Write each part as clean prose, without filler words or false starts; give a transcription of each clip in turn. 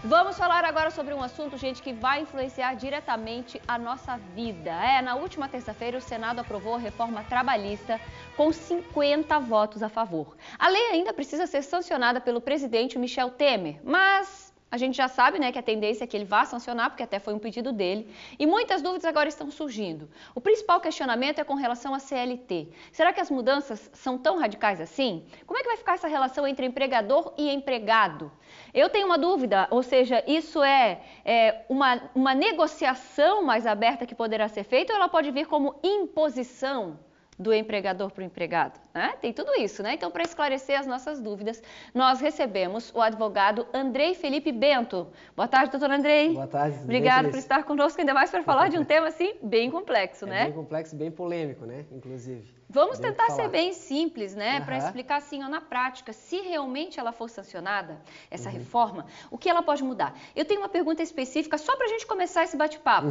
Vamos falar agora sobre um assunto, gente, que vai influenciar diretamente a nossa vida. Na última terça-feira, o Senado aprovou a reforma trabalhista com 50 votos a favor. A lei ainda precisa ser sancionada pelo presidente Michel Temer, mas a gente já sabe, né, que a tendência é que ele vá sancionar, porque até foi um pedido dele. E muitas dúvidas agora estão surgindo. O principal questionamento é com relação à CLT. Será que as mudanças são tão radicais assim? Como é que vai ficar essa relação entre empregador e empregado? Eu tenho uma dúvida, ou seja, isso é uma negociação mais aberta que poderá ser feita ou ela pode vir como imposição do empregador para o empregado, né? Tem tudo isso, né? Então, para esclarecer as nossas dúvidas, nós recebemos o advogado Andrei Felipe Bento. Boa tarde, doutor Andrei. Boa tarde. Obrigado por estar conosco, ainda mais para falar de um tema assim bem complexo, né? Bem complexo e bem polêmico, né? Inclusive. Vamos tentar ser bem simples, né? Para explicar assim, ó, na prática, se realmente ela for sancionada, essa reforma, o que ela pode mudar? Eu tenho uma pergunta específica só para a gente começar esse bate-papo.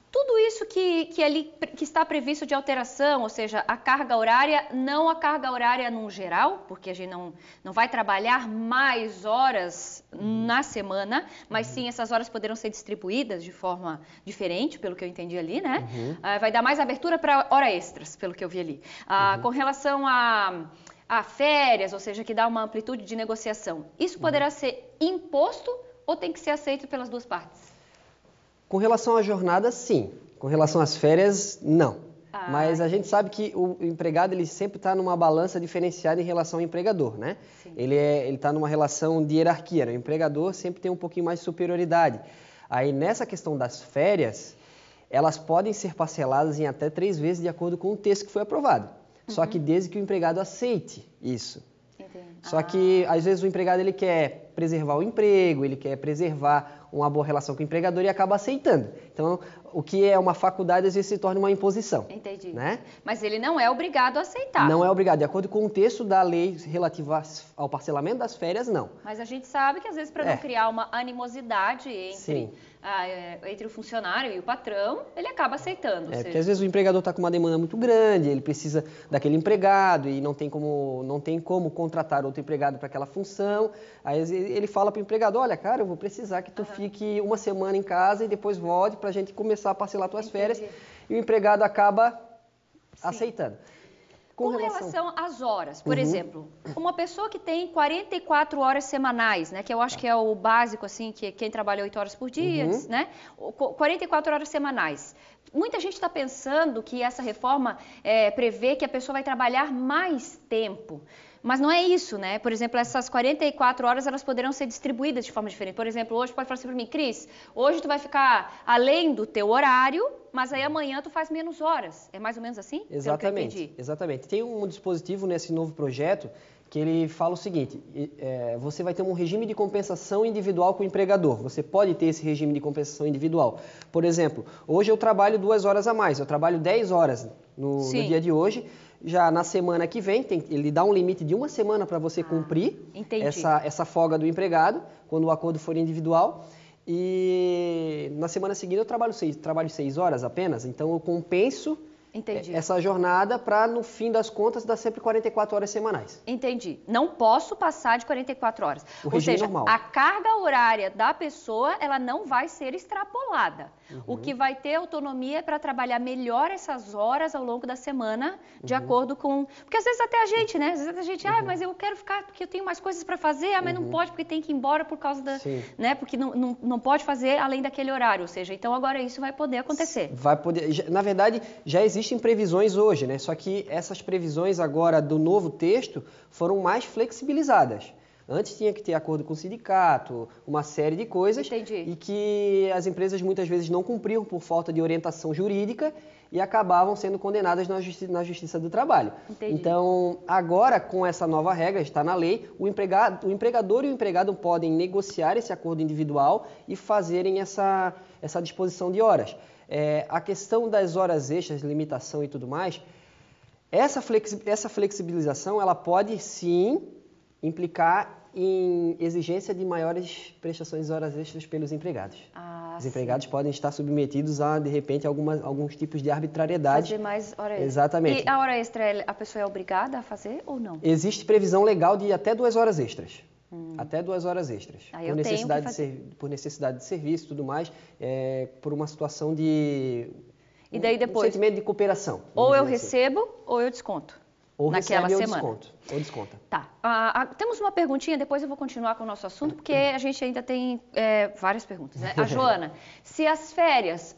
Tudo isso que está previsto de alteração, ou seja, a carga horária, não a carga horária no geral, porque a gente não vai trabalhar mais horas na semana, mas sim essas horas poderão ser distribuídas de forma diferente, pelo que eu entendi ali, né? Vai dar mais abertura para hora extras, pelo que eu vi ali. Com relação a férias, ou seja, que dá uma amplitude de negociação, isso poderá ser imposto ou tem que ser aceito pelas duas partes? Com relação à jornada, sim. Com relação às férias, não. Mas a gente sabe que o empregado ele sempre está numa balança diferenciada em relação ao empregador, né? Sim. Ele está numa relação de hierarquia, né? O empregador sempre tem um pouquinho mais de superioridade. Aí nessa questão das férias, elas podem ser parceladas em até 3 vezes de acordo com o texto que foi aprovado. Só que desde que o empregado aceite isso. Só que, às vezes, o empregado ele quer preservar o emprego, ele quer preservar uma boa relação com o empregador e acaba aceitando. Então, o que é uma faculdade, às vezes, se torna uma imposição. Entendi. Né? Mas ele não é obrigado a aceitar. Não é obrigado. De acordo com o texto da lei relativa ao parcelamento das férias, não. Mas a gente sabe que, às vezes, para não criar uma animosidade entre o funcionário e o patrão, ele acaba aceitando. Porque, às vezes, o empregador está com uma demanda muito grande, ele precisa daquele empregado e não tem como contratar outro empregado para aquela função. Aí ele fala para o empregador, olha, cara, eu vou precisar que tu fique uma semana em casa e depois volte para a gente começar a parcelar tuas férias. E o empregado acaba aceitando. Com relação às horas, por exemplo, uma pessoa que tem 44 horas semanais, né, que eu acho que é o básico, assim, que quem trabalha 8 horas por dia, né, 44 horas semanais. Muita gente está pensando que essa reforma prevê que a pessoa vai trabalhar mais tempo. Mas não é isso, né? Por exemplo, essas 44 horas, elas poderão ser distribuídas de forma diferente. Por exemplo, hoje pode falar assim para mim, Cris, hoje tu vai ficar além do teu horário, mas aí amanhã tu faz menos horas. É mais ou menos assim? Exatamente, exatamente. Tem um dispositivo nesse novo projeto que ele fala o seguinte, você vai ter um regime de compensação individual com o empregador. Você pode ter esse regime de compensação individual. Por exemplo, hoje eu trabalho 2 horas a mais, eu trabalho 10 horas no dia de hoje. Já na semana que vem, ele dá um limite de 1 semana para você cumprir essa folga do empregado, quando o acordo for individual. E na semana seguinte eu trabalho 6 horas apenas, então eu compenso essa jornada para, no fim das contas, dar sempre 44 horas semanais. Entendi. Não posso passar de 44 horas. Ou seja, normal. A carga horária da pessoa, ela não vai ser extrapolada. O que vai ter autonomia é para trabalhar melhor essas horas ao longo da semana, de acordo com... Porque às vezes até a gente, né? Às vezes a gente, mas eu quero ficar porque eu tenho mais coisas para fazer, mas não pode porque tem que ir embora por causa da... né? Porque não pode fazer além daquele horário. Ou seja, então agora isso vai poder acontecer. Vai poder... Na verdade, já existem previsões hoje, né? Só que essas previsões agora do novo texto foram mais flexibilizadas. Antes tinha que ter acordo com o sindicato, uma série de coisas. E que as empresas muitas vezes não cumpriam por falta de orientação jurídica e acabavam sendo condenadas na Justiça do Trabalho. Então, agora com essa nova regra, está na lei, o empregador e o empregado podem negociar esse acordo individual e fazerem essa disposição de horas. A questão das horas extras, limitação e tudo mais, essa flexibilização ela pode sim implicar em exigência de maiores prestações de horas extras pelos empregados. Os empregados podem estar submetidos a, de repente, alguns tipos de arbitrariedade. Fazer mais hora extra. Exatamente. E a hora extra, a pessoa é obrigada a fazer ou não? Existe previsão legal de até 2 horas extras. Até 2 horas extras. Aí Por necessidade de serviço e tudo mais, por uma situação de... E daí depois? Um sentimento de cooperação. Ou eu recebo ou eu desconto. Ou naquela recebe semana. Ou desconta. Tá. Temos uma perguntinha, depois eu vou continuar com o nosso assunto, porque a gente ainda tem várias perguntas, né? A Joana, se as férias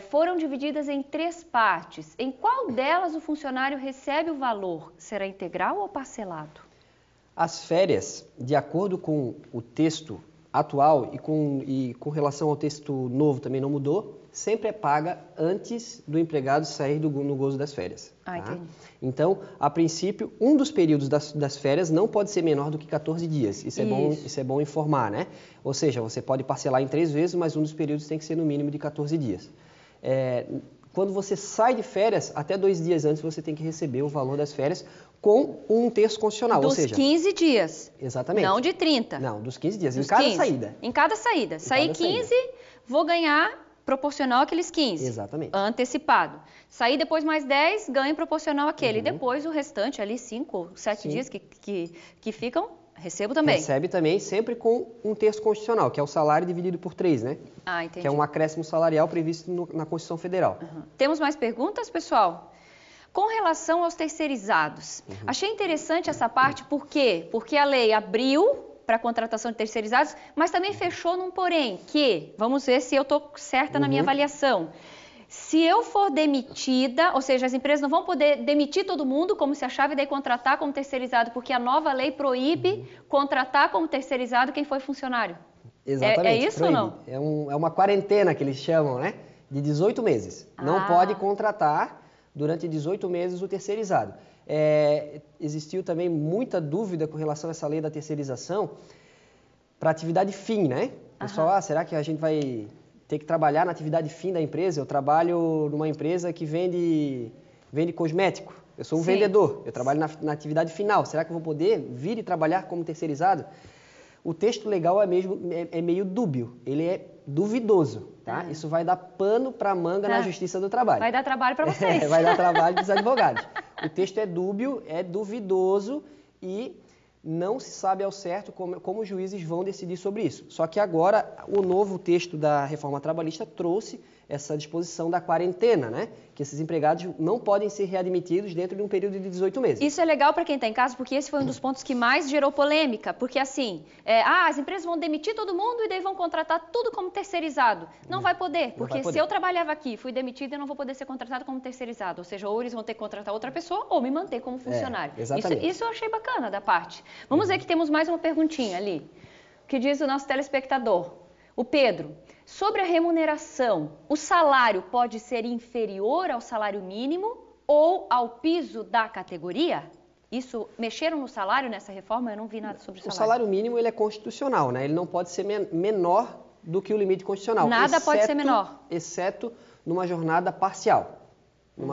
foram divididas em 3 partes, em qual delas o funcionário recebe o valor? Será integral ou parcelado? As férias, de acordo com o texto atual e com relação ao texto novo também não mudou, sempre é paga antes do empregado sair no gozo das férias. Tá? Entendi. Então, a princípio, um dos períodos das férias não pode ser menor do que 14 dias. Isso é bom informar, né? Ou seja, você pode parcelar em 3 vezes, mas um dos períodos tem que ser no mínimo de 14 dias. Quando você sai de férias, até 2 dias antes você tem que receber o valor das férias com um terço constitucional. Dos 15 dias. Exatamente. Não de 30. Não, dos 15 dias. Dos em cada 15. saída. Em cada saída. Saí 15, vou ganhar proporcional àqueles 15. Exatamente. Antecipado. Saí depois mais 10, ganho proporcional àquele. E depois o restante ali, 5 ou 7 dias que ficam, recebo também. Recebe também, sempre com um terço constitucional, que é o salário dividido por 3, né? Entendi. Que é um acréscimo salarial previsto na Constituição Federal. Temos mais perguntas, pessoal? Com relação aos terceirizados, achei interessante essa parte, por quê? Porque a lei abriu para a contratação de terceirizados, mas também fechou num porém, que, vamos ver se eu estou certa na minha avaliação, se eu for demitida, ou seja, as empresas não vão poder demitir todo mundo, como se achava, e daí contratar como terceirizado, porque a nova lei proíbe contratar como terceirizado quem foi funcionário. Exatamente. É isso proíbe. ou não? É uma quarentena que eles chamam, né? De 18 meses. Não pode contratar durante 18 meses o terceirizado. Existiu também muita dúvida com relação a essa lei da terceirização para atividade fim, né? Pessoal, será que a gente vai ter que trabalhar na atividade fim da empresa? Eu trabalho numa empresa que vende cosmético. Eu sou um vendedor, eu trabalho na atividade final. Será que eu vou poder vir e trabalhar como terceirizado? O texto legal é meio dúbio, ele é duvidoso, tá? Isso vai dar pano para manga na Justiça do Trabalho. Vai dar trabalho para vocês. Vai dar trabalho para os advogados. O texto é dúbio, é duvidoso e não se sabe ao certo como os juízes vão decidir sobre isso. Só que agora o novo texto da reforma trabalhista trouxe essa disposição da quarentena, né? Que esses empregados não podem ser readmitidos dentro de um período de 18 meses. Isso é legal para quem está em casa, porque esse foi um dos pontos que mais gerou polêmica, porque assim, as empresas vão demitir todo mundo e daí vão contratar tudo como terceirizado. Não vai poder, porque se eu trabalhava aqui, fui demitida, eu não vou poder ser contratado como terceirizado, ou seja, ou eles vão ter que contratar outra pessoa ou me manter como funcionário. Exatamente. Isso eu achei bacana da parte. Vamos ver que temos mais uma perguntinha ali, que diz o nosso telespectador. O Pedro, sobre a remuneração, o salário pode ser inferior ao salário mínimo ou ao piso da categoria? Isso, mexeram no salário nessa reforma? Eu não vi nada sobre o salário. O salário mínimo ele é constitucional, né? Ele não pode ser menor do que o limite constitucional. Nada pode ser menor. Exceto numa jornada parcial.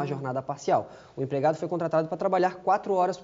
Jornada parcial. O empregado foi contratado para trabalhar 4 horas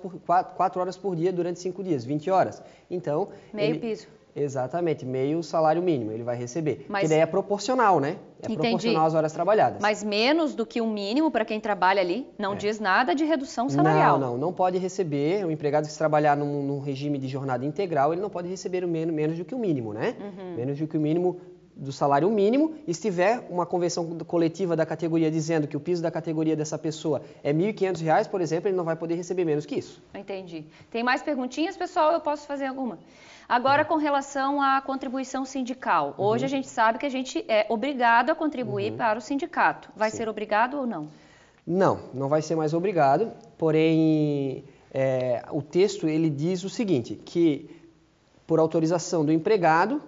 por dia durante 5 dias, 20 horas. Então, meio piso. Exatamente, meio salário mínimo ele vai receber. Porque daí é proporcional, né? Proporcional às horas trabalhadas. Mas menos do que o mínimo para quem trabalha ali, não diz nada de redução salarial. Não pode receber. O empregado que se trabalhar num regime de jornada integral, ele não pode receber menos do que o mínimo, né? Menos do que o mínimo do salário mínimo. E se tiver uma convenção coletiva da categoria dizendo que o piso da categoria dessa pessoa é R$ 1.500, por exemplo, ele não vai poder receber menos que isso. Entendi. Tem mais perguntinhas, pessoal? Eu posso fazer alguma? Agora, com relação à contribuição sindical. Hoje a gente sabe que a gente é obrigado a contribuir para o sindicato. Vai ser obrigado ou não? Não vai ser mais obrigado. Porém, o texto ele diz o seguinte, que por autorização do empregado,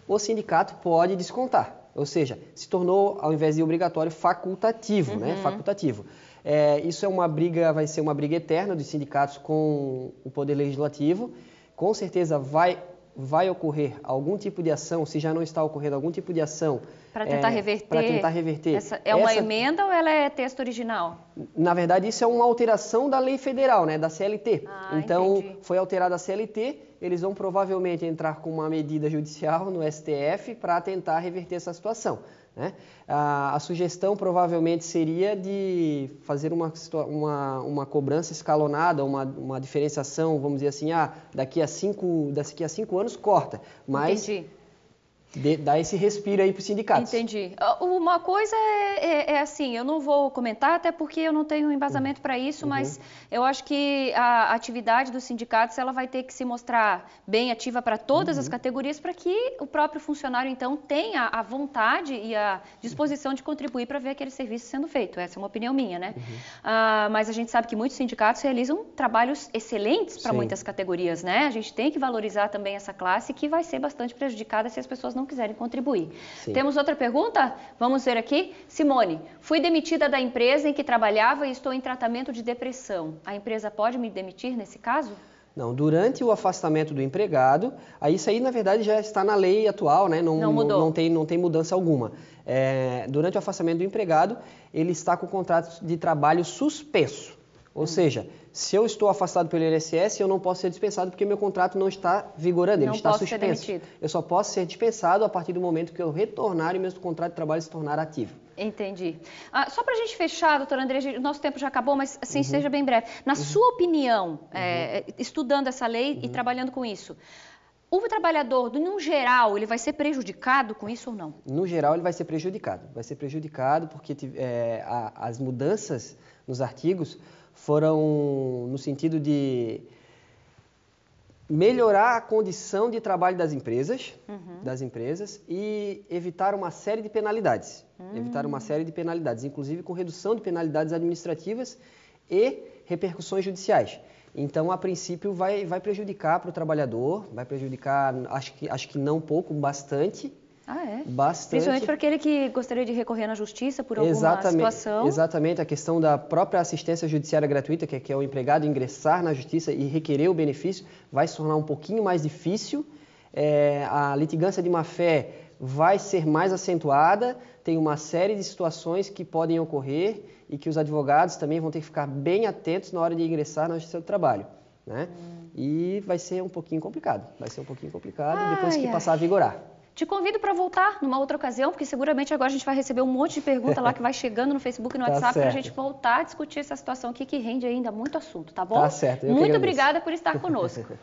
o sindicato pode descontar. Ou seja, se tornou, ao invés de obrigatório, facultativo, né? Facultativo. Isso vai ser uma briga eterna dos sindicatos com o Poder Legislativo. Com certeza vai ocorrer algum tipo de ação, se já não está ocorrendo algum tipo de ação. Para tentar reverter. É uma emenda ou ela é texto original? Na verdade, isso é uma alteração da lei federal, né, da CLT. Então, entendi. Foi alterada a CLT, eles vão provavelmente entrar com uma medida judicial no STF para tentar reverter essa situação. né? A sugestão provavelmente seria de fazer uma cobrança escalonada, uma diferenciação, vamos dizer assim, daqui a 5 anos corta, mas Entendi. Dá esse respiro aí para os sindicatos. Entendi. Uma coisa é assim, eu não vou comentar, até porque eu não tenho embasamento para isso, mas eu acho que a atividade dos sindicatos ela vai ter que se mostrar bem ativa para todas as categorias, para que o próprio funcionário, então, tenha a vontade e a disposição de contribuir para ver aquele serviço sendo feito. Essa é uma opinião minha, né? Mas a gente sabe que muitos sindicatos realizam trabalhos excelentes para muitas categorias, né? A gente tem que valorizar também essa classe que vai ser bastante prejudicada se as pessoas não quiserem contribuir. Sim. Temos outra pergunta? Vamos ver aqui. Simone, fui demitida da empresa em que trabalhava e estou em tratamento de depressão. A empresa pode me demitir nesse caso? Não, durante o afastamento do empregado, isso aí na verdade já está na lei atual, né? Não mudou. Não tem mudança alguma. Durante o afastamento do empregado, ele está com o contrato de trabalho suspenso. Ou seja, se eu estou afastado pelo INSS, eu não posso ser dispensado porque meu contrato não está vigorando, ele está suspenso. Eu só posso ser dispensado a partir do momento que eu retornar e meu contrato de trabalho se tornar ativo. Entendi. Só para a gente fechar, doutora André, nosso tempo já acabou, mas assim, seja bem breve. Na sua opinião, estudando essa lei e trabalhando com isso, o trabalhador, no geral, ele vai ser prejudicado com isso ou não? No geral, ele vai ser prejudicado. Vai ser prejudicado porque as mudanças nos artigos foram no sentido de melhorar a condição de trabalho das empresas, e evitar uma série de penalidades. Inclusive com redução de penalidades administrativas e repercussões judiciais. Então, a princípio, vai prejudicar para o trabalhador, vai prejudicar, acho que não pouco, bastante. Bastante. Principalmente para aquele que gostaria de recorrer na justiça por alguma situação. Exatamente, a questão da própria assistência judiciária gratuita, que é o empregado ingressar na justiça e requerer o benefício, vai se tornar um pouquinho mais difícil. A litigância de má-fé vai ser mais acentuada, tem uma série de situações que podem ocorrer e que os advogados também vão ter que ficar bem atentos na hora de ingressar na justiça do trabalho, né? E vai ser um pouquinho complicado, depois que passar a vigorar. Te convido para voltar numa outra ocasião, porque seguramente agora a gente vai receber um monte de pergunta lá que vai chegando no Facebook e no WhatsApp para a gente voltar a discutir essa situação aqui que rende ainda muito assunto, tá bom? Tá certo. Muito obrigada por estar conosco.